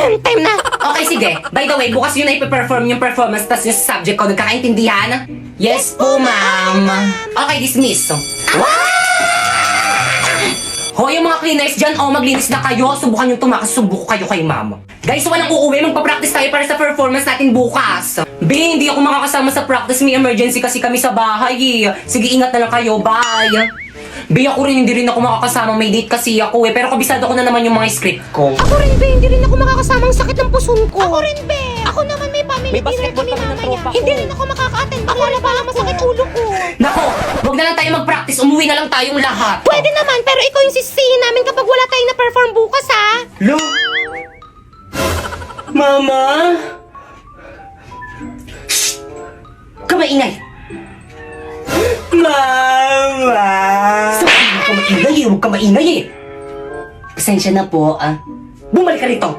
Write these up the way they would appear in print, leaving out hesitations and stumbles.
Time na. Okay, sige. By the way, bukas yun ay ipe-perform yung performance tas yung subject ko. Nagkakaintindihan? Yes po, ma'am. Okay, dismiss. Hoy, yung mga cleaners dyan, maglinis na kayo. Subukan yung tumakas, subuko kayo kay ma'am. Guys, walang uuwi. Magpa-practice tayo para sa performance natin bukas. B, hindi ako makakasama sa practice. May emergency kasi kami sa bahay eh. Sige, ingat na lang kayo. Bye. B, ako rin, hindi rin ako makakasama. May date kasi ako eh. Pero kabisado ko na naman yung mga script ko. Ako rin, be. Hindi rin ako makakasama. Ang sakit ng puson ko. Ako rin, be. Ako naman may family May dinner basketball kami kami ng mamaya. tropa ko. Hindi rin ako makaka-attend. Ako na pala masakit ulo ko. Nako, wag na lang tayo mag-practice. Umuwi na lang tayong lahat. Pwede naman, pero ikaw yung sisihin namin kapag wala tayong na-perform bukas, ha? Lo? Mama? Shh! Kamaingay! Mama! Sabihin ko maingay eh, huwag ka maingay eh! Pasensya na po, Bumalik ka rito!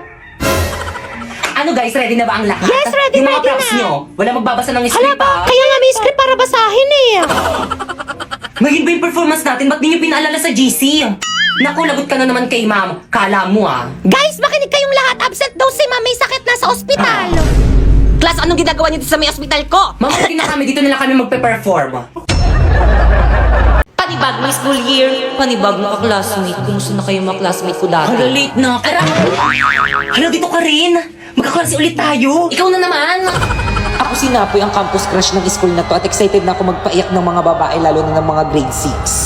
Ano guys, ready na ba ang lahat? Yes, ready, yung mga ready props na. nyo, wala magbabasa ng Hala script ba? Kaya nga may script para basahin eh. Ngayon ba yung performance natin? Ba't di nyo pinaalala sa GC? Naku, lagot ka na naman kay ma'am. Kala mo Guys, makinig kayong lahat. Absent daw si ma'am. May sakit na sa ospital. Class, anong ginagawa niyo sa may ospital ko? Ma'am, okay na kami. Dito na lang kami magpe-perform. Panibag may school year. Panibag mga classmate. Kumusta na kayo mga classmate ko dati? Hala, late na. Hala, dito ka rin. Magkaklase ulit tayo. Ikaw na naman. Ako si Napoy, ang campus crush ng school na to at excited na ako magpaiyak ng mga babae lalo na ng mga grade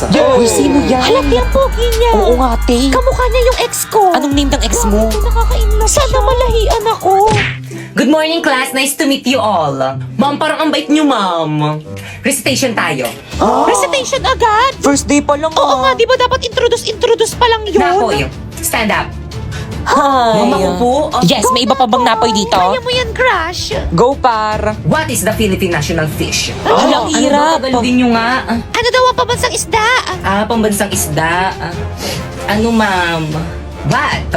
6. Uy, sino yan? Halati ang pogi niya. Oo nga, te. Kamukha niya yung ex ko. Anong name ng ex mo? Nakaka-inlove siya. Sana malahian ako. Good morning, class. Nice to meet you all. Ma'am, parang ang bait niyo, ma'am. Recitation tayo. Recitation agad. First day pa lang Oo nga, di ba dapat introduce pa lang yun? Napoy, stand up. Hi. Ma'am, ako po. Yes, may iba pa bang Napoy dito? Kaya mo yan, crush. Go par. What is the Philippine national fish? Hala, ang hirap. Ano Tagalogin nyo nga? Ano daw ang pabansang isda? Pambansang isda. Ano, ma'am? What?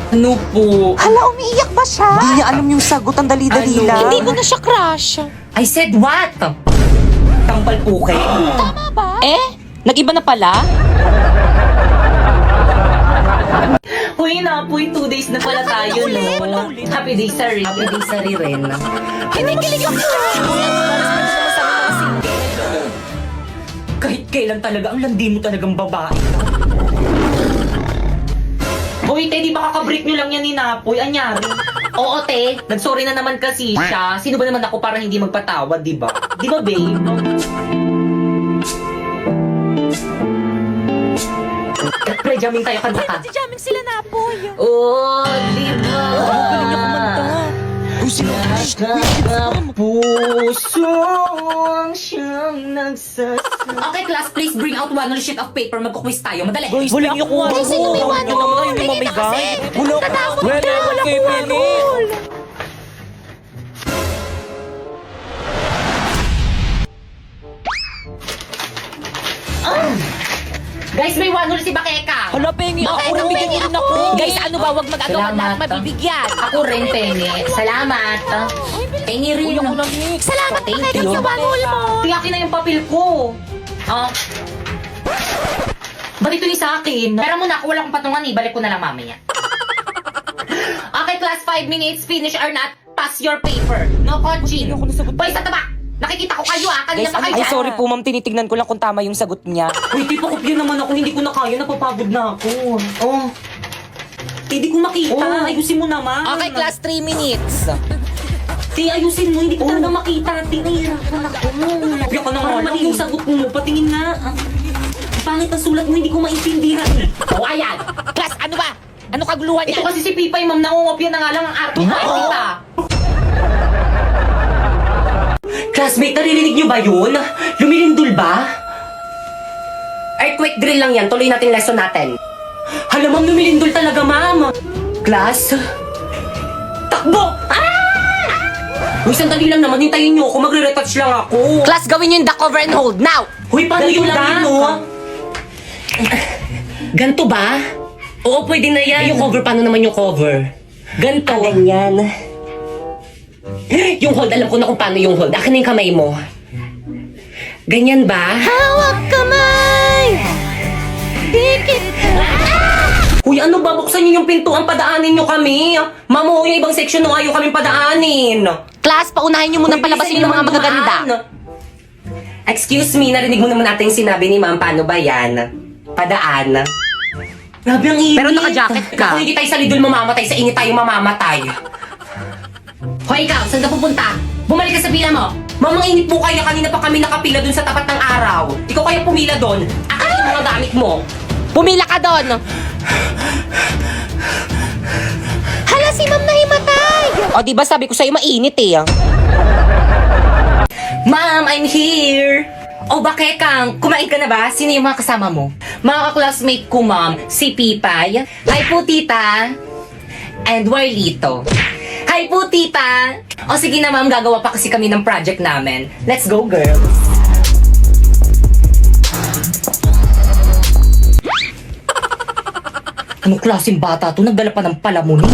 Ano po? Hala, umiiyak ba siya? Hindi niya alam yung sagot, ang dali-dali Ano? lang. Hindi mo na siya crush. I said what? Tampal po kayo. Tama ba? Nag-iba na pala? Uy, Napoy, 2 days na pala tayo, no? Happy day, sorry. Happy day sa rin. Kinikilig ako. Kahit kailan talaga, ang landi mo talagang babae. Uy, te, di ba kakabreak nyo lang yan ni Napoy? Anyari? Oo, te. Nagsorry na naman kasi siya. Sino ba naman ako para hindi magpatawad, di ba? Di ba, babe? Pre, jamming tayo, kanta ka. Si Jaming sila na po. Oo, di ba? Galing niya kumanta. Pusong siyang nagsasama. Okay, class, please bring out one sheet of paper. Magkukwis tayo. Madali. Wala niyo kuha. Guys, sino may one? Ano naman Tingin yung na mamigay? kasi. Wala. Tatakot Wala ka. naman Wala kay ko Penny. Guys, may one si Bakeka. Hala, Pengi, ako rin bigyan niyo rin ako. Guys, ano ba? Huwag mag-agawan Salamat. lahat mabibigyan. Ako rin, Pengi. Salamat. Pengi rin. Uy, ako lang, Mix. Salamat Thank na kayo you. sa banol mo. Tiyakin na yung papel ko. Ba't ito yung sa akin? Pero muna, ako wala akong patungan eh. Balik ko na lang mamaya. Okay, class, 5 minutes. Finish or not, pass your paper. No coaching. Ako nasagot. Boy, sa taba! Nakikita ko kayo kanina Guys, pa kayo ay dyan. sorry po ma'am, tinitignan ko lang kung tama yung sagot niya. Uy, di pa kopya naman ako. Hindi ko na kaya. Napapagod na ako. Oh. Hindi ko makita. Ayusin mo naman. Okay, class, 3 minutes. Ti, ayusin mo. Hindi ko talaga makita. Ti, nahihirapan ako. Kopya ka na nga lang. Yung sagot mo. Patingin nga. Pangit ang sulat mo. Hindi ko maintindihan. Oh, ayan. Class, ano ba? Ano kaguluhan Ito niya? kasi si Pipay, ma'am. Nangungopya na nga lang ang arte. Kita. Classmate, narinig niyo ba yun? Lumilindol ba? Earthquake drill lang yan. Tuloy natin lesson natin. Hala, ma'am, lumilindol talaga, ma'am. Class? Takbo! Uy, sandali lang naman. Hintayin niyo ako. Magre-retouch lang ako. Class, gawin niyo yung duck over and hold. Now! Huy, paano yung lang no? Ganto ba? Oo, pwede na yan. Yung cover, paano naman yung cover? Ganto. Ganyan. Yung hold, alam ko na kung paano yung hold. Akin na yung kamay mo. Ganyan ba? Hawak kamay! Dikit! Uy, ano ba? Buksan niyo yung pintuan, padaanin niyo kami. Mamo, yung ibang section no, ayaw kaming padaanin. Class, paunahin niyo munang palabasin yung mga magaganda. Excuse me, narinig mo naman natin yung sinabi ni ma'am, paano ba yan? Padaan. Grabe ang init. Pero naka-jacket ka. Kung hindi tayo sa lidol mamamatay, sa init tayo mamamatay. Hoy ikaw, saan ka pupunta? Bumalik ka sa pila mo. Mamang init po kaya, kanina pa kami nakapila dun sa tapat ng araw. Ikaw kaya pumila dun. Akin yung mga gamit mo. Pumila ka doon. Hala, si ma'am nahimatay. O diba sabi ko sa'yo mainit eh. Ma'am, I'm here! O bakit Kang? Kumain ka na ba? Sino yung mga kasama mo? Mga ka-classmate ko, ma'am. Si Pipay. Hi po, tita. And Warlito. Hi po, tita. O sige na, ma'am. Gagawa pa kasi kami ng project namin. Let's go, girls. Anong klaseng bata to? Nagdala pa ng palamunin.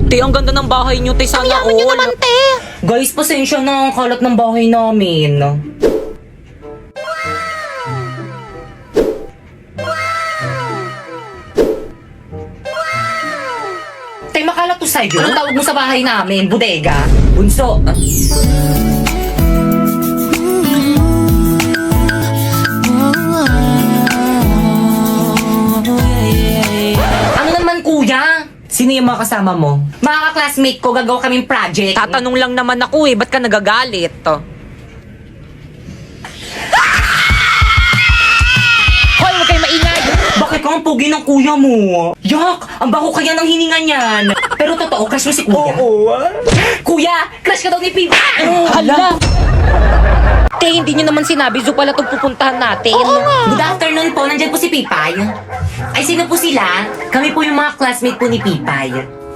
Te, ang ganda ng bahay nyo, te. Sana Yaman niyo naman, te. Guys, pasensya na ang kalat ng bahay namin. Tay, makalat to sa'yo. Anong tawag mo sa bahay namin? Bodega? Bunso? Ano naman, kuya? Sino yung mga kasama mo? Mga ka-classmate ko, gagawa kaming project. Tatanong lang naman ako eh, ba't ka nagagalit? Hoy, huwag kayo maingay! Bakit ka ang pugi ng kuya mo? Yak! Ang baho kaya ng hininga niyan. Pero totoo, crush mo si kuya? Oo. Kuya, crush ka daw ni Pipa! Hala! Te, hindi nyo naman sinabi, zo pala itong pupuntahan natin. Good afternoon po, nandyan po si Pipay. Ay, sino po sila? Kami po yung mga classmate po ni Pipay.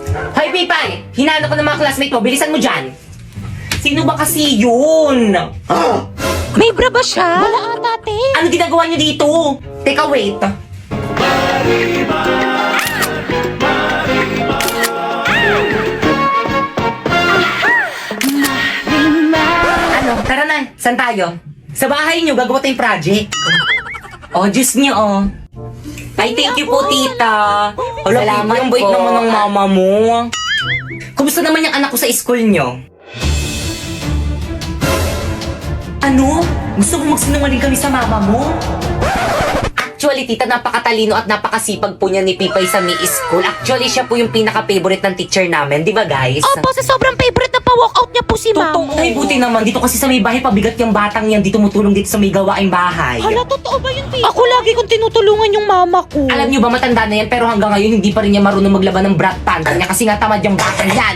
Hoy, Pipay! Hinanap ko ng mga classmate mo, bilisan mo dyan. Sino ba kasi yun? May bra ba siya? Wala ata, te. Ano ginagawa niyo dito? Teka, wait. Ano? Tara na. Saan tayo? Sa bahay niyo, gagawa tayong project. Oh, Diyos niyo, oh. Ay, thank you po, tita. Hala, Salamat Pipa, ang bait po. naman ng mama mo. Kumusta naman yung anak ko sa school niyo? Ano? Gusto mo magsinungaling kami sa mama mo? Actually, tita, napakatalino at napakasipag po niya ni Pipay sa Mi School. Actually, siya po yung pinaka-favorite ng teacher namin. Di ba, guys? Opo, sa sobrang favorite na pa-walkout niya po si ma'am. Ay, buti naman. Dito kasi sa may bahay, pabigat yung batang yan. Dito tumutulong dito sa may gawaing bahay. Hala, totoo ba yun, Pipa? Ako lagi kong tinutulungan yung mama ko. Alam niyo ba, matanda na yan, pero hanggang ngayon, hindi pa rin niya marunong maglaban ng brat pants niya kasi nga tamad yung batang yan.